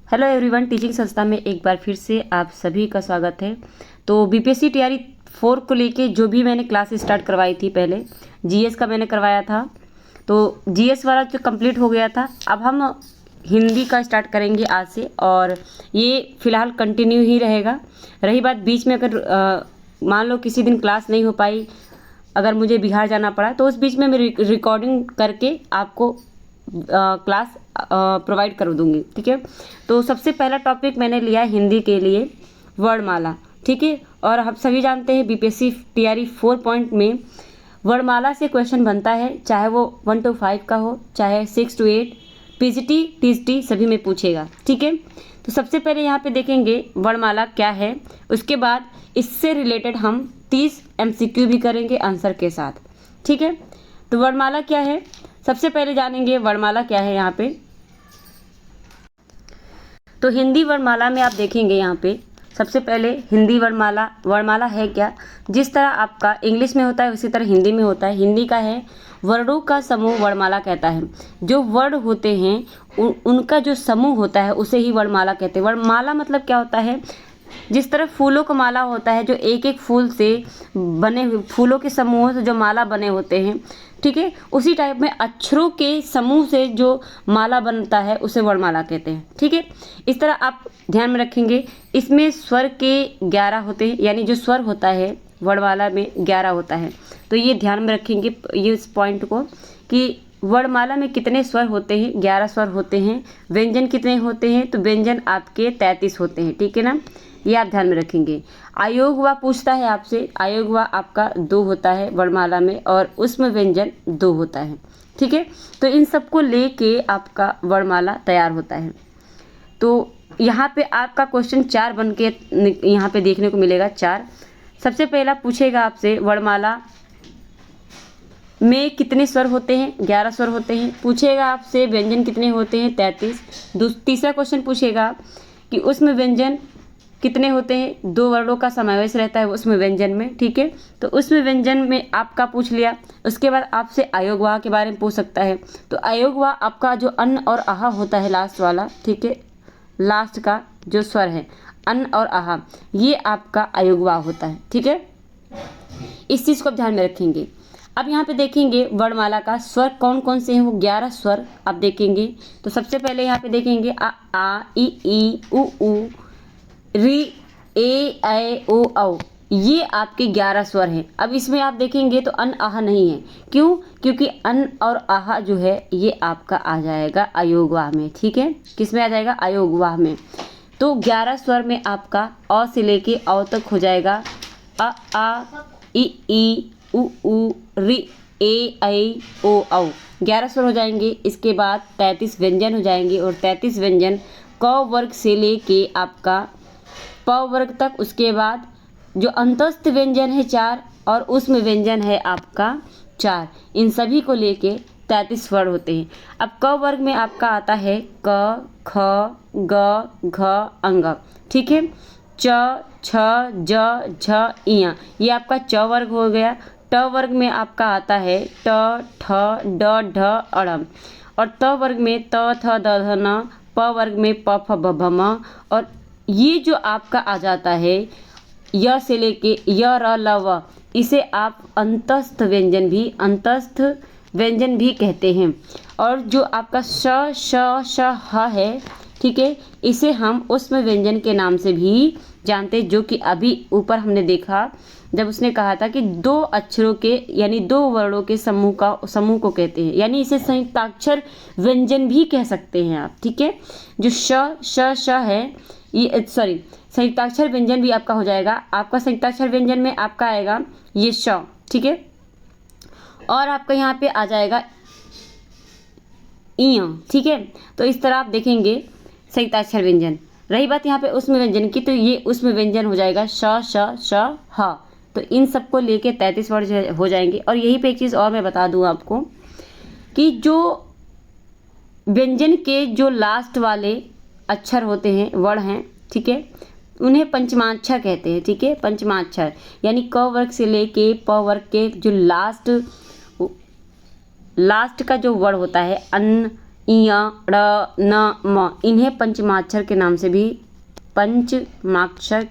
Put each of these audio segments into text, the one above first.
Hello everyone, teaching संस्था में एक बार फिर से आप सभी का स्वागत है। तो बीपीएससी तैयारी 4 को लेके जो भी मैंने क्लास स्टार्ट करवाई थी, पहले जीएस का मैंने करवाया था, तो जीएस वाला जो कंप्लीट हो गया था। अब हम हिंदी का स्टार्ट करेंगे आज से, और ये फ़िलहाल कंटिन्यू ही रहेगा। रही बात बीच में अगर मान लो किसी दिन क्लास नहीं हो पाई, अगर मुझे बिहार जाना पड़ा, तो उस बीच में मैं रिकॉर्डिंग करके आपको क्लास प्रोवाइड कर दूंगी। ठीक है, तो सबसे पहला टॉपिक मैंने लिया है हिंदी के लिए वर्णमाला। ठीक है, और हम सभी जानते हैं बीपीएससी तैयारी 4 पॉइंट में वर्णमाला से क्वेश्चन बनता है, चाहे वो 1 to 5 का हो, चाहे 6 to 8, पीजीटी टीजीटी सभी में पूछेगा। ठीक है, तो सबसे पहले यहाँ पे देखेंगे वर्णमाला क्या है, उसके बाद इससे रिलेटेड हम 30 एमसीक्यू भी करेंगे आंसर के साथ। ठीक है, तो वर्णमाला क्या है, सबसे पहले जानेंगे वर्णमाला क्या है। यहाँ पे तो हिंदी वर्णमाला में आप देखेंगे, यहाँ पे सबसे पहले हिंदी वर्णमाला है क्या, जिस तरह आपका इंग्लिश में होता है उसी तरह हिंदी में होता है। हिंदी का है वर्णों का समूह वर्णमाला कहता है। जो वर्ण होते हैं उनका जो समूह होता है उसे ही वर्णमाला कहते हैं। वर्णमाला मतलब क्या होता है, जिस तरह फूलों का माला होता है, जो एक एक फूल से बने हुए फूलों के समूहों से जो माला बने होते हैं, ठीक है, उसी टाइप में अक्षरों के समूह से जो माला बनता है उसे वर्णमाला कहते हैं। ठीक है, इस तरह आप ध्यान में रखेंगे। इसमें स्वर के 11 होते हैं, यानी जो स्वर होता है वर्णमाला में 11 होता है। तो ये ध्यान में रखेंगे ये इस पॉइंट को, कि वर्णमाला में कितने स्वर होते हैं, 11 स्वर होते हैं। व्यंजन कितने होते हैं, तो व्यंजन आपके 33 होते हैं। ठीक है ना, ये आप ध्यान में रखेंगे। आयोग व पूछता है आपसे, आयोग व आपका 2 होता है वर्णमाला में, और उसमें व्यंजन 2 होता है। ठीक है, तो इन सबको लेके आपका वर्णमाला तैयार होता है। तो यहाँ पे आपका क्वेश्चन 4 बन के यहाँ पे देखने को मिलेगा। 4 सबसे पहला पूछेगा आपसे वर्णमाला में कितने स्वर होते हैं, 11 स्वर होते हैं। पूछेगा आपसे व्यंजन कितने होते हैं, 33। तीसरा क्वेश्चन पूछेगा कि उसमें व्यंजन कितने होते हैं, 2 वर्णों का समावेश रहता है उसमें व्यंजन में। ठीक है, तो उसमें व्यंजन में आपका पूछ लिया। उसके बाद आपसे आयोगवाह के बारे में पूछ सकता है। तो आयोगवाह आपका जो अन्न और आहा होता है लास्ट वाला, ठीक है, लास्ट का जो स्वर है अन्न और आहा, ये आपका आयोगवाह होता है। ठीक है, इस चीज़ को आप ध्यान में रखेंगे। अब यहाँ पे देखेंगे वर्णमाला का स्वर कौन कौन से हैं, वो 11 स्वर आप देखेंगे। तो सबसे पहले यहाँ पे देखेंगे आ ई उ री ए ऐ ओ औ, ये आपके 11 स्वर हैं। अब इसमें आप देखेंगे तो अन आहा नहीं है। क्यों? क्योंकि अन और आहा जो है ये आपका आ जाएगा अयोगवाह में। ठीक है, किस में आ जाएगा, अयोगवाह में। तो 11 स्वर में आपका अ से लेके औ तक हो जाएगा आ ई उ री ए ऐ ओ औ, 11 स्वर हो जाएंगे। इसके बाद 33 व्यंजन हो जाएंगे, और 33 व्यंजन क वर्ग से लेके आपका प वर्ग तक। उसके बाद जो अंतस्थ व्यंजन है 4, और उसमें व्यंजन है आपका 4। इन सभी को लेके 33 वर्ण होते हैं। अब क वर्ग में आपका आता है क ख ग घ अंग। ठीक है, च छ ज झ इया, ये आपका च वर्ग हो गया। ट वर्ग में आपका आता है ट ठ ड ढ अड़म, और त वर्ग में त थ द ध न, प वर्ग में प फ ब भ म, और ये जो आपका आ जाता है य से लेके य र ल व, इसे आप अंतस्थ व्यंजन भी कहते हैं। और जो आपका श श श ह है, ठीक है, इसे हम उसमें व्यंजन के नाम से भी जानते हैं, जो कि अभी ऊपर हमने देखा जब उसने कहा था कि 2 अक्षरों के यानी 2 वर्णों के समूह को कहते हैं, यानी इसे संयुक्ताक्षर व्यंजन भी कह सकते हैं आप। ठीक है, जो श है ये संयुक्ताक्षर व्यंजन भी आपका हो जाएगा। आपका संयुक्ताक्षर व्यंजन में आपका आएगा ये श। ठीक है, और आपका यहाँ पे आ जाएगा इया। ठीक है, तो इस तरह आप देखेंगे संयुक्ताक्षर व्यंजन। रही बात यहाँ पे उसमें व्यंजन की, तो ये उसमें व्यंजन हो जाएगा श श ह। तो इन सबको लेके 33 वर्ड हो जाएंगे। और यही पे एक चीज़ और मैं बता दूँ आपको, कि जो व्यंजन के जो लास्ट वाले अक्षर होते हैं, वर्ण हैं, ठीक है, उन्हें पंचमाक्षर कहते हैं। ठीक है, पंचमाक्षर यानी क वर्ग से लेके प वर्ग के जो लास्ट का जो वर्ण होता है, अन्न इया, ड़, न, म, इन्हें पंचमाक्षर के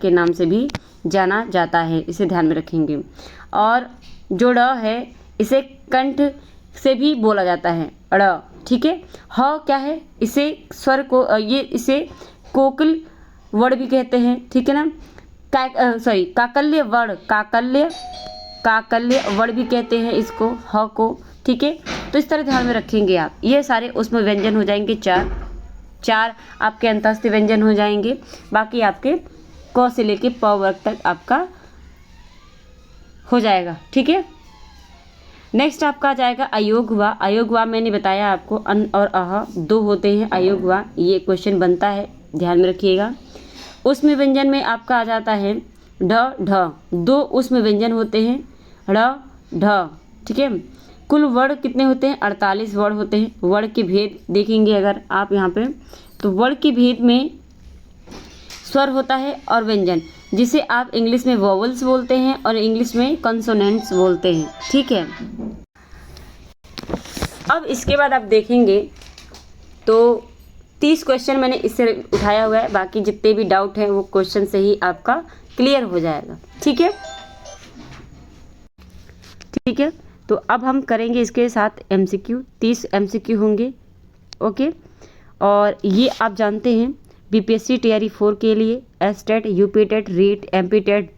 नाम से भी जाना जाता है, इसे ध्यान में रखेंगे। और जो ड़ है इसे कंठ से भी बोला जाता है, ड़, ठीक है। ह क्या है, इसे स्वर को इसे कोकिल वर्ण भी कहते हैं, ठीक है ना। काकल्य वर्ण, काकल्य वर्ण भी कहते हैं इसको, ह को, ठीक है। तो इस तरह ध्यान में रखेंगे आप। ये सारे उसमें व्यंजन हो जाएंगे, चार आपके अंतस्थ व्यंजन हो जाएंगे। बाकी आपके क से लेके प वर्ग तक आपका हो जाएगा, ठीक है। नेक्स्ट आपका आ जाएगा अयोग वा। अयोग वा मैंने बताया आपको, अन और अह दो होते हैं अयोग वा, ये क्वेश्चन बनता है, ध्यान में रखिएगा। उसमें व्यंजन में आपका आ जाता है ढ, ढ, दो उसमें व्यंजन होते हैं, ढ़, ढ, ठीक है। कुल वर्ण कितने होते हैं, 48 वर्ण होते हैं। वर्ण के भेद देखेंगे अगर आप यहाँ पे, तो वर्ण के भेद में स्वर होता है और व्यंजन, जिसे आप इंग्लिश में वोवल्स बोलते हैं और इंग्लिश में कंसोनेंट्स बोलते हैं, ठीक है। अब इसके बाद आप देखेंगे तो 30 क्वेश्चन मैंने इससे उठाया हुआ है, बाकी जितने भी डाउट हैं वो क्वेश्चन से ही आपका क्लियर हो जाएगा, ठीक है, ठीक है। तो अब हम करेंगे इसके साथ MCQ, 30 MCQ होंगे, ओके। और ये आप जानते हैं BPSC तैयारी 4 के लिए STET, UP TET, REET, MP TET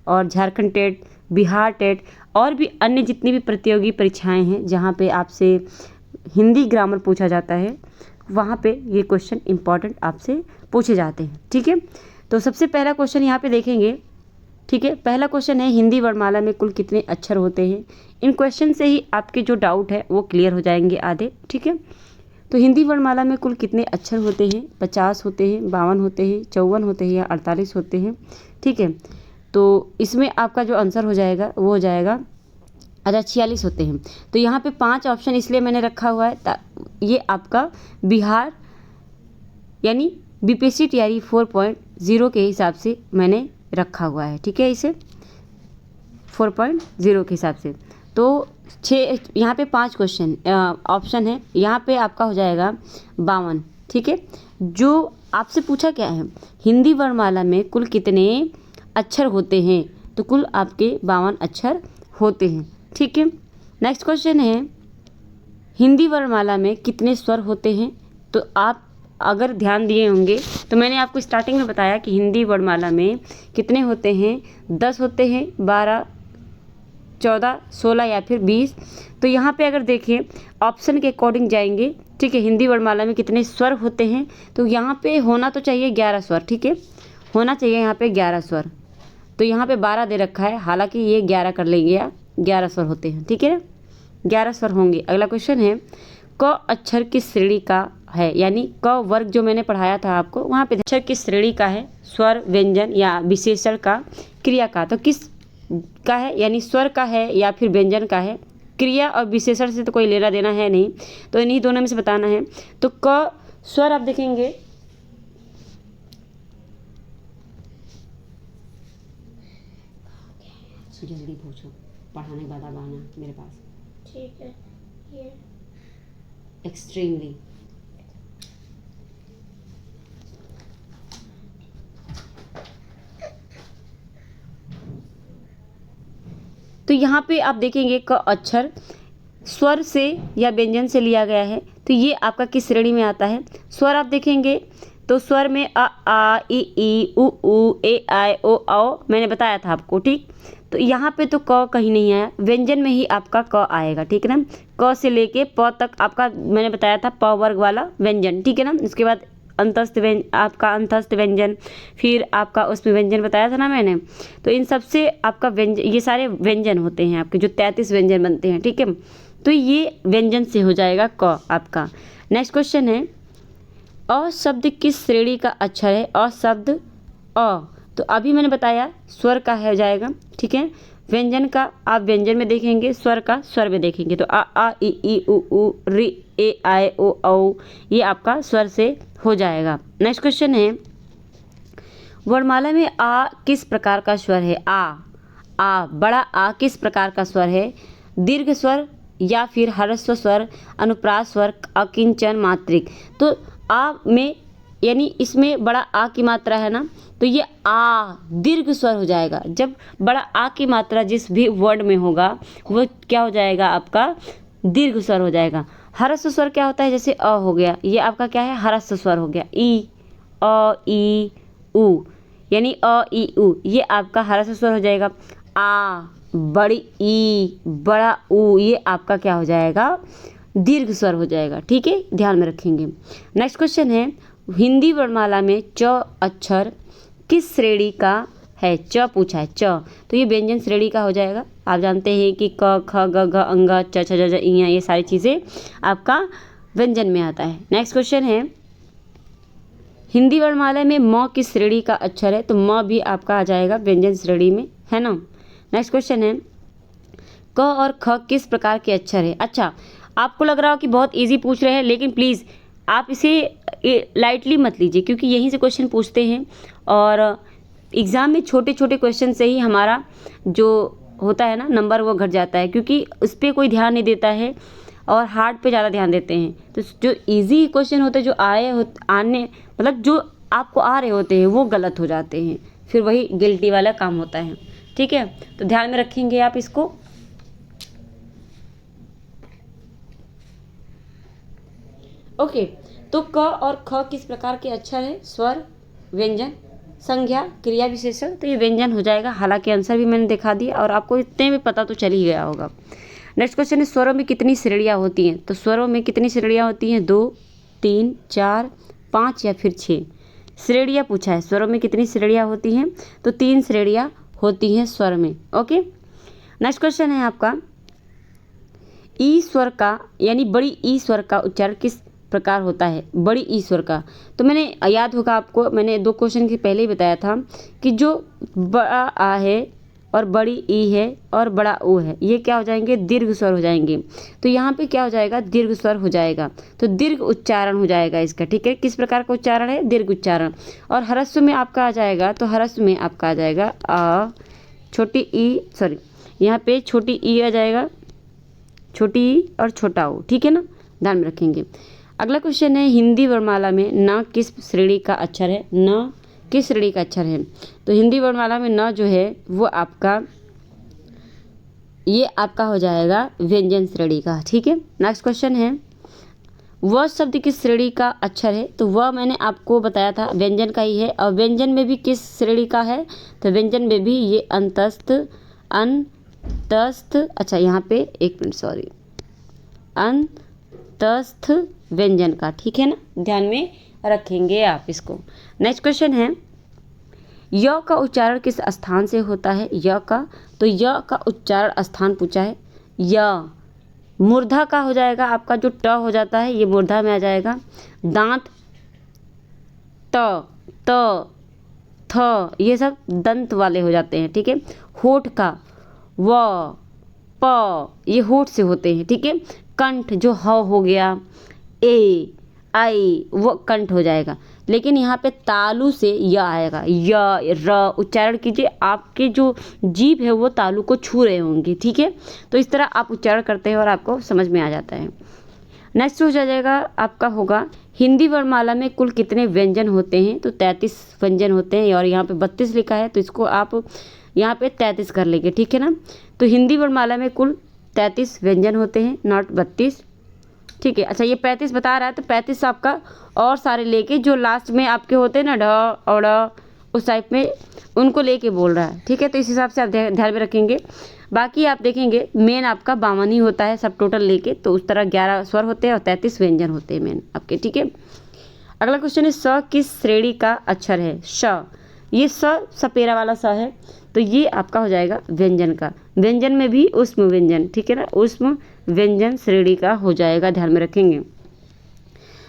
और झारखंड टेट, बिहार टेट और भी अन्य जितनी भी प्रतियोगी परीक्षाएं हैं जहाँ पे आपसे हिंदी ग्रामर पूछा जाता है, वहाँ पे ये क्वेश्चन इंपॉर्टेंट आपसे पूछे जाते हैं, ठीक है। तो सबसे पहला क्वेश्चन यहाँ पे देखेंगे, ठीक है। पहला क्वेश्चन है हिंदी वर्णमाला में कुल कितने अक्षर होते हैं। इन क्वेश्चन से ही आपके जो डाउट है वो क्लियर हो जाएंगे आधे, ठीक है। तो हिंदी वर्णमाला में कुल कितने अक्षर होते हैं, 50 होते हैं, 52 होते हैं, 54 होते हैं या 48 होते हैं, ठीक है। तो इसमें आपका जो आंसर हो जाएगा वो हो जाएगा 46 होते हैं। तो यहाँ पे 5 ऑप्शन इसलिए मैंने रखा हुआ है, ये आपका बिहार यानी BPSC तैयारी 4.0 के हिसाब से मैंने रखा हुआ है, ठीक है, इसे 4.0 के हिसाब से। तो 6 यहाँ पे 5 क्वेश्चन ऑप्शन है, यहाँ पे आपका हो जाएगा 52, ठीक है। जो आपसे पूछा क्या है, हिंदी वर्णमाला में कुल कितने अक्षर होते हैं, तो कुल आपके 52 अक्षर होते हैं, ठीक है। नेक्स्ट क्वेश्चन है हिंदी वर्णमाला में कितने स्वर होते हैं। तो आप अगर ध्यान दिए होंगे तो मैंने आपको स्टार्टिंग में बताया कि हिंदी वर्णमाला में कितने होते हैं, 10 होते हैं, 12, 14, 16 या फिर 20। तो यहाँ पे अगर देखें ऑप्शन के अकॉर्डिंग जाएंगे, ठीक है। हिंदी वर्णमाला में कितने स्वर होते हैं, तो यहाँ पे होना तो चाहिए 11 स्वर, ठीक है, होना चाहिए यहाँ पे 11 स्वर। तो यहाँ पे 12 दे रखा है, हालांकि ये 11 कर लेंगे या 11 स्वर होते हैं, ठीक है, 11 स्वर होंगे। अगला क्वेश्चन है क अक्षर किस श्रेणी का है, यानी क वर्ग जो मैंने पढ़ाया था आपको, वहाँ पे अक्षर किस श्रेणी का है, स्वर, व्यंजन या विशेषण का, क्रिया का। तो किस का है, यानी स्वर का है या फिर व्यंजन का है। क्रिया और विशेषण से तो कोई लेना देना है नहीं, तो इन्हीं दोनों में से बताना है। तो क स्वर आप देखेंगे जल्दी पूछो, पढ़ाने के बाद अब आना मेरे पास, ठीक है। ये एक्सट्रीमली तो यहाँ पे आप देखेंगे क अक्षर स्वर से या व्यंजन से लिया गया है, तो ये आपका किस श्रेणी में आता है। स्वर आप देखेंगे तो स्वर में अ, आ, ई, उ, ए, आई, ओ, औ मैंने बताया था आपको, ठीक। तो यहाँ पे तो क कहीं नहीं आया, व्यंजन में ही आपका क आएगा, ठीक है ना। क से लेके प तक आपका मैंने बताया था प वर्ग वाला व्यंजन, ठीक है ना। उसके बाद आपका अंतस्थ व्यंजन, फिर आपका उसमें व्यंजन बताया था ना मैंने। तो इन सब से आपका व्यंजन, ये सारे व्यंजन होते हैं आपके, जो 33 व्यंजन बनते हैं, ठीक है। तो ये व्यंजन से हो जाएगा क आपका। नेक्स्ट क्वेश्चन है अ शब्द किस श्रेणी का अक्षर है। अ शब्द अ, तो अभी मैंने बताया स्वर का हो जाएगा, ठीक है। व्यंजन का आप व्यंजन में देखेंगे, स्वर का स्वर में देखेंगे। तो आ, ई, उ, रि, ए, आई, ओ, औ ये आपका स्वर से हो जाएगा। नेक्स्ट क्वेश्चन है वर्णमाला में आ किस प्रकार का स्वर है। आ बड़ा आ किस प्रकार का स्वर है। दीर्घ स्वर, या फिर ह्रस्व स्वर, अनुप्रास स्वर, अकिंचन मात्रिक। तो आ में यानी इसमें बड़ा आ की मात्रा है ना, तो ये आ दीर्घ स्वर हो जाएगा। जब बड़ा आ की मात्रा जिस भी वर्ड में होगा वो क्या हो जाएगा, आपका दीर्घ स्वर हो जाएगा। ह्रस्व स्वर क्या होता है, जैसे अ हो गया, ये आपका क्या है, ह्रस्व स्वर हो गया। ई, अ, ई, उ, यानी अ, ई, उ, ये आपका ह्रस्व स्वर हो जाएगा। आ, बड़ी ई, बड़ा उ, ये आपका क्या हो जाएगा, दीर्घ स्वर हो जाएगा। ठीक है, ध्यान में रखेंगे। नेक्स्ट क्वेश्चन है, हिंदी वर्णमाला में च अक्षर किस श्रेणी का है। च पूछा है, च, तो ये व्यंजन श्रेणी का हो जाएगा। आप जानते हैं कि क, ख, ग, घ, अंग, च, छ, ज, इ, ये सारी चीज़ें आपका व्यंजन में आता है। नेक्स्ट क्वेश्चन है, हिंदी वर्णमाला में म किस श्रेणी का अक्षर है। तो म भी आपका आ जाएगा व्यंजन श्रेणी में, है ना। नेक्स्ट क्वेश्चन है, क और ख किस प्रकार के अक्षर है। अच्छा, आपको लग रहा हो कि बहुत इजी पूछ रहे हैं, लेकिन प्लीज़ आप इसे लाइटली मत लीजिए, क्योंकि यहीं से क्वेश्चन पूछते हैं और एग्ज़ाम में छोटे छोटे क्वेश्चन से ही हमारा जो होता है ना नंबर, वो घट जाता है, क्योंकि उस पर कोई ध्यान नहीं देता है और हार्ड पे ज़्यादा ध्यान देते हैं। तो जो इजी क्वेश्चन होते हैं, जो आने मतलब जो आपको आ रहे होते हैं, वो गलत हो जाते हैं, फिर वही गिल्टी वाला काम होता है। ठीक है, तो ध्यान में रखेंगे आप इसको। ओके, तो क और ख किस प्रकार के अक्षर है। स्वर, व्यंजन, संज्ञा, क्रिया विशेषण, तो ये व्यंजन हो जाएगा। हालांकि आंसर भी मैंने दिखा दिया और आपको इतने में पता तो चल ही गया होगा। नेक्स्ट क्वेश्चन है, स्वरों में कितनी श्रेणियाँ होती हैं। तो स्वरों में कितनी श्रेणियाँ होती हैं, 2, 3, 4, 5 या फिर 6 श्रेणियाँ पूछा है। स्वरों में कितनी श्रेणियाँ होती हैं, तो 3 श्रेणियाँ होती हैं स्वर में। ओके, नेक्स्ट क्वेश्चन है आपका, ई स्वर का यानी बड़ी ई स्वर का उच्चारण किस प्रकार होता है। बड़ी ई स्वर का, तो मैंने याद होगा आपको, मैंने 2 क्वेश्चन के पहले ही बताया था कि जो बड़ा आ है और बड़ी ई है और बड़ा ओ है, ये क्या हो जाएंगे, दीर्घ स्वर हो जाएंगे। तो यहाँ पे क्या हो जाएगा, दीर्घ स्वर हो जाएगा, तो दीर्घ उच्चारण हो जाएगा इसका। ठीक है, किस प्रकार का उच्चारण है, दीर्घ उच्चारण। और ह्रस्व में आपका आ जाएगा, तो ह्रस्व में आपका आ जाएगा आ, छोटी ई, सॉरी यहाँ पे छोटी ई आ जाएगा, छोटी ई और छोटा ओ। ठीक है ना, ध्यान में रखेंगे। अगला क्वेश्चन है, हिंदी वर्णमाला में न किस श्रेणी का अक्षर है। न किस श्रेणी का अक्षर है, तो हिंदी वर्णमाला में न जो है वो आपका, ये आपका हो जाएगा व्यंजन श्रेणी का। ठीक है, नेक्स्ट क्वेश्चन है, वह शब्द किस श्रेणी का अक्षर है। तो वह मैंने आपको बताया था व्यंजन का ही है, और व्यंजन में भी किस श्रेणी का है, तो व्यंजन में भी ये अंतस्थ, अच्छा यहाँ पे एक मिनट, सॉरी, अंतस्थ व्यंजन का। ठीक है ना, ध्यान में रखेंगे आप इसको। नेक्स्ट क्वेश्चन है, य का उच्चारण किस स्थान से होता है। य का, तो य का उच्चारण स्थान पूछा है। य मूर्धा का हो जाएगा आपका, जो ट हो जाता है ये मूर्धा में आ जाएगा। दांत, त, थ, ये सब दंत वाले हो जाते हैं। ठीक है, होठ का व, प, ये होठ से होते हैं। ठीक है, कंठ जो ह हो गया, ए, आई, वो कंठ हो जाएगा। लेकिन यहाँ पे तालु से य आएगा, य, र, उच्चारण कीजिए, आपके जो जीभ है वो तालु को छू रहे होंगे। ठीक है, तो इस तरह आप उच्चारण करते हैं और आपको समझ में आ जाता है। नेक्स्ट हो जाएगा आपका होगा, हिंदी वर्णमाला में कुल कितने व्यंजन होते हैं। तो 33 व्यंजन होते हैं, और यहाँ पे 32 लिखा है, तो इसको आप यहाँ पे 33 कर लेंगे। ठीक है ना, तो हिंदी वर्णमाला में कुल 33 व्यंजन होते हैं, नॉट 32। ठीक है, अच्छा ये 35 बता रहा है, तो 35 आपका और सारे लेके जो लास्ट में आपके होते हैं ना, ढ और ड़, उस टाइप में उनको लेके बोल रहा है। ठीक है, तो इस हिसाब से आप ध्यान में रखेंगे। बाकी आप देखेंगे मेन आपका 52 ही होता है सब टोटल लेके, तो उस तरह 11 स्वर होते हैं और 33 व्यंजन होते हैं मेन आपके। ठीक है, अगला क्वेश्चन है, स किस श्रेणी का अक्षर है। श, ये स सपेरा वाला स है, तो ये आपका हो जाएगा व्यंजन का। व्यंजन में भी उष्म व्यंजन, ठीक है ना, उष्म व्यंजन श्रेणी का हो जाएगा, ध्यान में रखेंगे।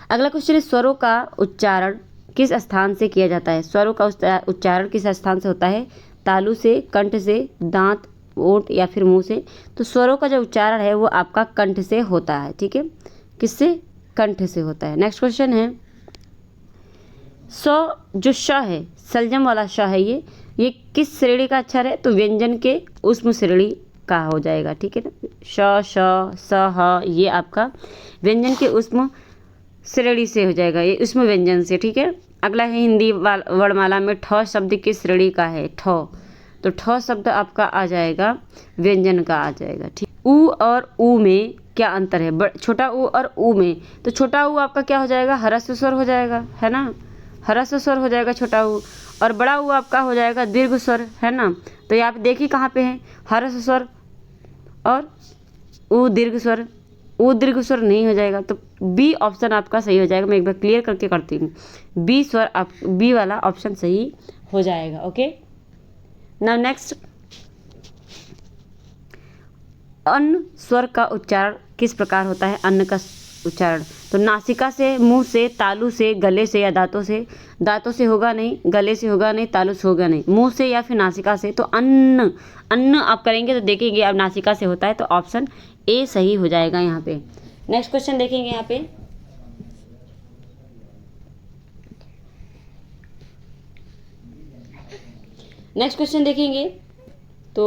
अगला क्वेश्चन है, स्वरों का उच्चारण किस स्थान से किया जाता है। स्वरों का उच्चारण किस स्थान से होता है। तालु से, कंठ से, दांत, ओठ या फिर मुंह से। तो स्वरों का जो उच्चारण है वो आपका कंठ से होता है। ठीक है, किससे, कंठ से होता है। नेक्स्ट क्वेश्चन है, स जो श है, सलजम वाला श है, ये किस श्रेणी का अक्षर है। तो व्यंजन के उष्म श्रेणी का हो जाएगा, ठीक है ना। श, श, स, ह ये आपका व्यंजन के ऊष्म श्रेणी से हो जाएगा, ये ऊष्म व्यंजन से, ठीक है। अगला है हिंदी वर्णमाला में ठ शब्द की श्रेणी का है ठ, तो ठ शब्द आपका आ जाएगा व्यंजन का आ जाएगा, ठीक। ऊ और ऊ में क्या अंतर है, छोटा ऊ और ऊ में, तो छोटा ऊ आपका क्या हो जाएगा, ह्रस्व स्वर हो जाएगा, है ना, ह्रस्व स्वर हो जाएगा छोटा ऊ, और बड़ा ऊ आपका हो जाएगा दीर्घ स्वर, है ना। तो यहाँ पे देखिए कहाँ पे है ह्रस्व स्वर और ऊ दीर्घ स्वर, ऊ दीर्घ स्वर नहीं हो जाएगा, तो बी ऑप्शन आपका सही हो जाएगा। मैं एक बार क्लियर करके करती हूँ, बी स्वर आप बी वाला ऑप्शन सही हो जाएगा। ओके, नाउ नेक्स्ट, अन्न स्वर का उच्चारण किस प्रकार होता है, अन्न का उच्चारण, तो नासिका से, मुंह से, तालू से, गले से या दांतों से, दांतों से होगा नहीं, गले से होगा नहीं, तालू से होगा नहीं, मुंह से या फिर नासिका से, तो अन्न, अन्न आप करेंगे तो देखेंगे अब नासिका से होता है, तो ऑप्शन ए सही हो जाएगा यहाँ पे। नेक्स्ट क्वेश्चन देखेंगे यहाँ पे, नेक्स्ट क्वेश्चन देखेंगे तो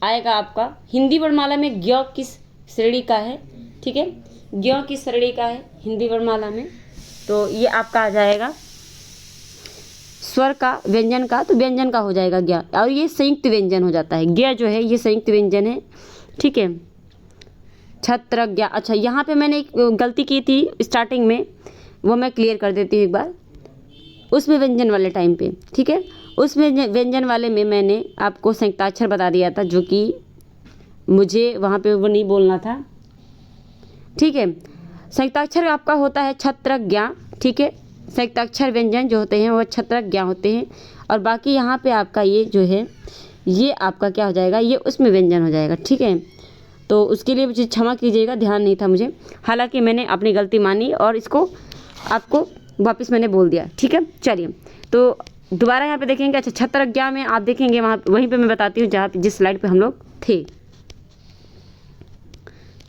आएगा आपका हिंदी वर्णमाला में ज्ञ किस श्रेणी का है, ठीक है, ज्ञ किस श्रेणी का है हिंदी वर्णमाला में, तो ये आपका आ जाएगा स्वर का, व्यंजन का, तो व्यंजन का हो जाएगा ज्ञ, और ये संयुक्त व्यंजन हो जाता है, ज्ञ जो है ये संयुक्त व्यंजन है, ठीक है। छत्र ज्ञ, अच्छा यहाँ पे मैंने एक गलती की थी स्टार्टिंग में, वो मैं क्लियर कर देती हूँ एक बार, उसमें व्यंजन वाले टाइम पे, ठीक है, उसमें व्यंजन वाले में मैंने आपको संयुक्ताक्षर बता दिया था, जो कि मुझे वहाँ पे वो नहीं बोलना था, ठीक है। संयुक्ताक्षर आपका होता है छत्रज्ञ, ठीक है, संयुक्ताक्षर व्यंजन जो होते हैं वो छत्रज्ञ होते हैं, और बाकी यहाँ पे आपका ये जो है ये आपका क्या हो जाएगा, ये उसमें व्यंजन हो जाएगा, ठीक है। तो उसके लिए मुझे क्षमा कीजिएगा, ध्यान नहीं था मुझे, हालांकि मैंने अपनी गलती मानी और इसको आपको वापस मैंने बोल दिया, ठीक है। चलिए तो दोबारा यहाँ पे देखेंगे, अच्छा छत्रज्ञ में आप देखेंगे वहाँ वहीं पे मैं बताती हूँ जहाँ जिस स्लाइड पे हम लोग थे,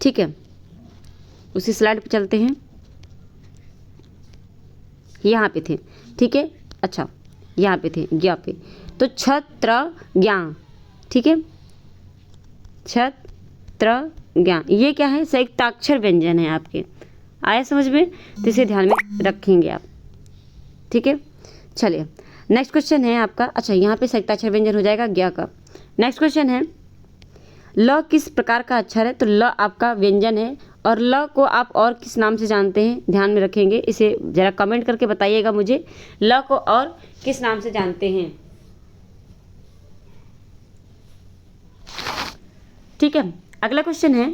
ठीक है, उसी स्लाइड पे चलते हैं, यहाँ पे थे, ठीक है, अच्छा यहाँ पे थे ज्ञ पे, तो छत्रज्ञ, ठीक है, छत्रज्ञ ये क्या है, संयुक्ताक्षर व्यंजन है आपके, आया समझ में, तो इसे ध्यान में रखेंगे आप, ठीक है। चलिए नेक्स्ट क्वेश्चन है आपका, अच्छा यहाँ पे संयुक्ताक्षर व्यंजन हो जाएगा ज्ञ का। नेक्स्ट क्वेश्चन है ल किस प्रकार का अक्षर है, तो ल आपका व्यंजन है, और ल को आप और किस नाम से जानते हैं, ध्यान में रखेंगे, इसे ज़रा कमेंट करके बताइएगा मुझे, ल को और किस नाम से जानते हैं, ठीक है। अगला क्वेश्चन है,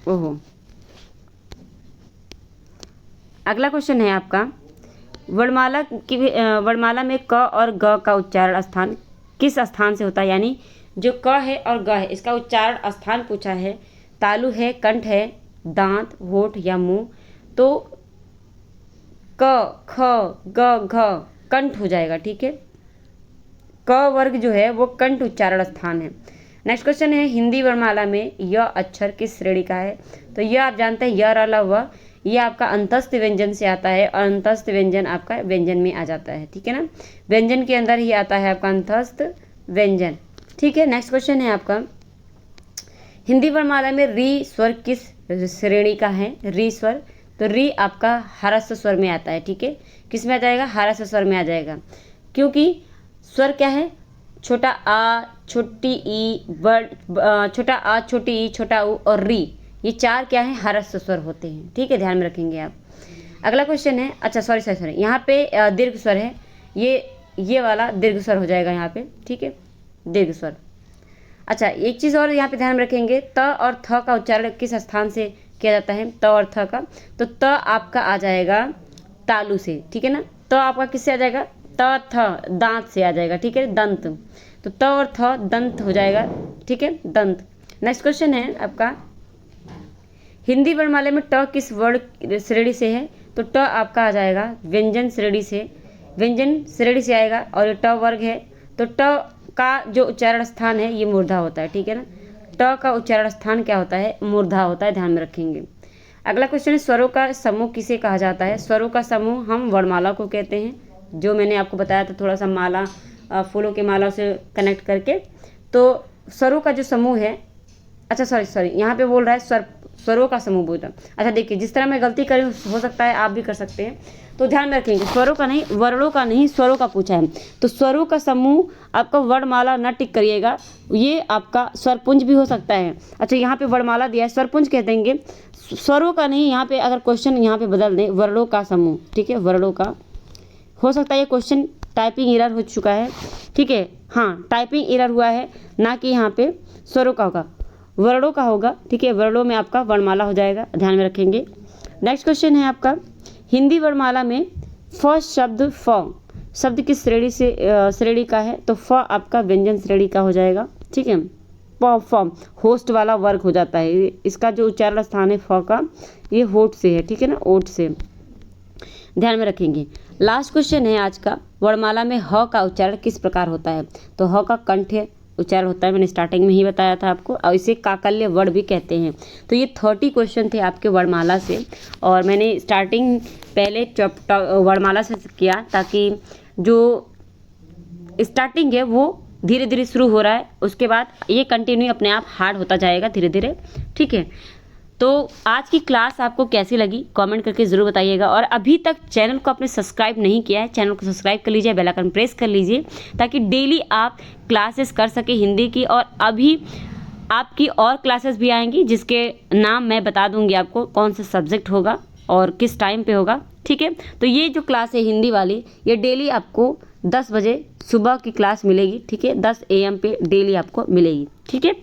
ओहो, अगला क्वेश्चन है आपका वर्णमाला की, वर्णमाला में क और ग का उच्चारण स्थान किस स्थान से होता है, यानी जो क है और ग है इसका उच्चारण स्थान पूछा है, तालु है, कंठ है, दांत, होठ या मुंह, तो क, ख, ग, घ कंठ हो जाएगा, ठीक है, क वर्ग जो है वो कंठ उच्चारण स्थान है। नेक्स्ट क्वेश्चन है हिंदी वर्णमाला में य अक्षर किस श्रेणी का है, तो यह आप जानते हैं य रला व, ये आपका अंतस्थ व्यंजन से आता है, और अंतस्थ व्यंजन आपका व्यंजन में आ जाता है, ठीक है ना, व्यंजन के अंदर ही आता है आपका अंतस्थ व्यंजन, ठीक है। नेक्स्ट क्वेश्चन है आपका हिंदी वर्णमाला में री स्वर किस श्रेणी का है, री स्वर, तो री आपका ह्रस्व स्वर में आता है, ठीक है, किस में आ जाएगा, ह्रस्व स्वर में आ जाएगा, क्योंकि स्वर क्या है, छोटा आ, छोटी ई, छोटा आ, छोटी ई, छोटा ऊ और री, ये चार क्या है, ह्रस्व स्वर होते हैं, ठीक है, ध्यान में रखेंगे आप। अगला क्वेश्चन है, अच्छा सॉरी यहाँ पे दीर्घ स्वर है, ये वाला दीर्घ स्वर हो जाएगा यहाँ पे, ठीक है, दीर्घ स्वर। अच्छा एक चीज़ और यहाँ पे ध्यान में रखेंगे, त और थ का उच्चारण किस स्थान से किया जाता है, त और थ का, तो त आपका आ जाएगा तालु से, ठीक है ना, त आपका किससे आ जाएगा, त थ दांत से आ जाएगा, ठीक है, दंत, तो त और थ दंत हो जाएगा, ठीक है, दंत। नेक्स्ट क्वेश्चन है आपका हिंदी वर्णमाला में ट किस वर्ण श्रेणी से है, तो ट आपका आ जाएगा व्यंजन श्रेणी से, व्यंजन श्रेणी से आएगा, और ट वर्ग है, तो ट का जो उच्चारण स्थान है ये मूर्धा होता है, ठीक है ना, ट का उच्चारण स्थान क्या होता है, मूर्धा होता है, ध्यान में रखेंगे। अगला क्वेश्चन है स्वरों का समूह किसे कहा जाता है, स्वरों का समूह हम वर्णमाला को कहते हैं, जो मैंने आपको बताया था थोड़ा सा माला, फूलों के माला से कनेक्ट करके, तो स्वरों का जो समूह है, अच्छा सॉरी यहाँ पे बोल रहा है स्वरों का समूह बोल रहा है। अच्छा देखिए, जिस तरह मैं गलती करी हो सकता है आप भी कर सकते हैं, तो ध्यान में रखेंगे स्वरों का नहीं, वर्णों का नहीं, स्वरों का पूछा है। तो स्वरों का समूह आपका वर्णमाला न टिक करिएगा, ये आपका स्वरपुंज भी हो सकता है। अच्छा यहाँ पे वर्णमाला दिया है, स्वरपुंज कह देंगे, स्वरों का नहीं। यहाँ पे अगर क्वेश्चन यहाँ पे बदल दें, वर्णों का समूह, ठीक है, वर्णों का हो सकता है। ये क्वेश्चन टाइपिंग एरर हो चुका है, ठीक है, हाँ टाइपिंग एरर हुआ है, ना कि यहाँ पे स्वरों का होगा, वर्णों का होगा, ठीक है। वर्णों में आपका वर्णमाला हो जाएगा, ध्यान में रखेंगे। नेक्स्ट क्वेश्चन है आपका, हिंदी वर्णमाला में फर्स्ट शब्द फ शब्द किस श्रेणी का है? तो फ आपका व्यंजन श्रेणी का हो जाएगा, ठीक है। फॉर्म होस्ट वाला वर्ग हो जाता है, इसका जो उच्चारण स्थान है फ का, ये होठ से है, ठीक है ना, ओठ से, ध्यान में रखेंगे। लास्ट क्वेश्चन है आज का, वर्णमाला में ह का उच्चारण किस प्रकार होता है? तो ह का कंठ उच्चारण होता है, मैंने स्टार्टिंग में ही बताया था आपको, और इसे काकल्य वर्ण भी कहते हैं। तो ये 30 क्वेश्चन थे आपके वर्णमाला से, और मैंने स्टार्टिंग पहले वर्णमाला से किया, ताकि जो स्टार्टिंग है वो धीरे धीरे शुरू हो रहा है, उसके बाद ये कंटिन्यू अपने आप हार्ड होता जाएगा धीरे धीरे, ठीक है। तो आज की क्लास आपको कैसी लगी कमेंट करके ज़रूर बताइएगा, और अभी तक चैनल को आपने सब्सक्राइब नहीं किया है, चैनल को सब्सक्राइब कर लीजिए, बेल आइकन प्रेस कर लीजिए, ताकि डेली आप क्लासेस कर सके हिंदी की। और अभी आपकी और क्लासेस भी आएंगी, जिसके नाम मैं बता दूंगी आपको, कौन सा सब्जेक्ट होगा और किस टाइम पे होगा, ठीक है। तो ये जो क्लास है हिंदी वाली, ये डेली आपको 10 बजे सुबह की क्लास मिलेगी, ठीक है, 10 AM पे डेली आपको मिलेगी, ठीक है।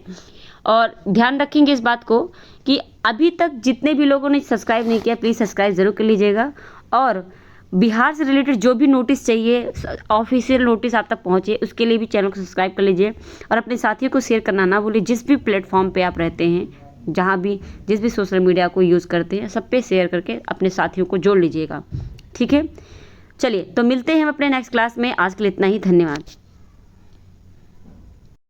और ध्यान रखेंगे इस बात को कि अभी तक जितने भी लोगों ने सब्सक्राइब नहीं किया, प्लीज़ सब्सक्राइब ज़रूर कर लीजिएगा। और बिहार से रिलेटेड जो भी नोटिस चाहिए, ऑफिशियल नोटिस आप तक पहुँचे, उसके लिए भी चैनल को सब्सक्राइब कर लीजिए, और अपने साथियों को शेयर करना ना भूलिए। जिस भी प्लेटफॉर्म पे आप रहते हैं, जहाँ भी जिस भी सोशल मीडिया को यूज़ करते हैं, सब पे शेयर करके अपने साथियों को जोड़ लीजिएगा, ठीक है। चलिए, तो मिलते हैं हम अपने नेक्स्ट क्लास में। आज के लिए इतना ही, धन्यवाद।